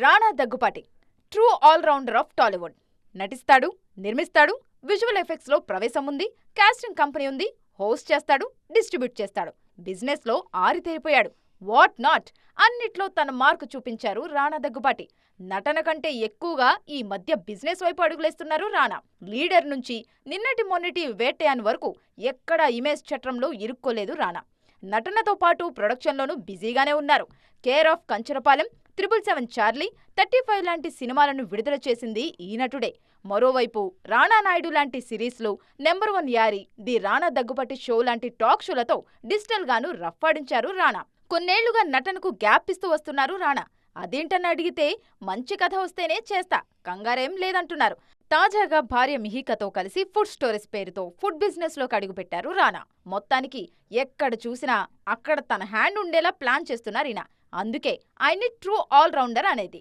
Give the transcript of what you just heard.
Rana Daggubati true allrounder of Tollywood. నటిస్తాడు, నిర్మిస్తాడు, visual ఎఫెక్ట్స్లో ప్రవేశం ఉంది, కాస్టింగ్ కంపెనీ ఉంది, హోస్ట్ చేస్తాడు, డిస్ట్రిబ్యూట్ చేస్తాడు, బిజినెస్లో ఆరితేరిపోయాడు. వాట్ నాట్ అన్నిట్లో తన మార్కు చూపించారు రాణా దగ్గుపాటి. నటన కంటే ఎక్కువగా ఈ మధ్య బిజినెస్ వైపు అడుగులేస్తున్నారు రాణా. లీడర్ నుంచి నిన్నటి మొన్నటి వేటయాన్ వరకు ఎక్కడా ఇమేజ్ చట్రంలో ఇరుక్కోలేదు రాణా. నటనతో పాటు ప్రొడక్షన్లోనూ బిజీగానే ఉన్నారు. కేర్ ఆఫ్ కంచరపాలెం, 777 చార్లీ, 35 లాంటి సినిమాలను విడుదల చేసింది ఈ నటుడే. మరోవైపు రాణా నాయుడు లాంటి సిరీస్లు, number 1 Yaari, the Rana Daggubati show లాంటి టాక్ షోలతో డిజిటల్ గాను రఫ్ఫాడించారు రాణా. కొన్నేళ్లుగా నటనకు గ్యాప్ ఇస్తూ వస్తున్నారు రాణా. అదేంటని అడిగితే మంచి కథ వస్తేనే చేస్తా, కంగారేం లేదంటున్నారు. తాజాగా భార్య మిహికతో కలిసి ఫుడ్ స్టోరీస్ పేరుతో ఫుడ్ బిజినెస్లోకి అడుగుపెట్టారు రాణా. మొత్తానికి ఎక్కడ చూసినా అక్కడ తన హ్యాండ్ ఉండేలా ప్లాన్ చేస్తున్నారు ఈయన. అందుకే ఆయన్ని ట్రూ ఆల్రౌండర్ అనేది.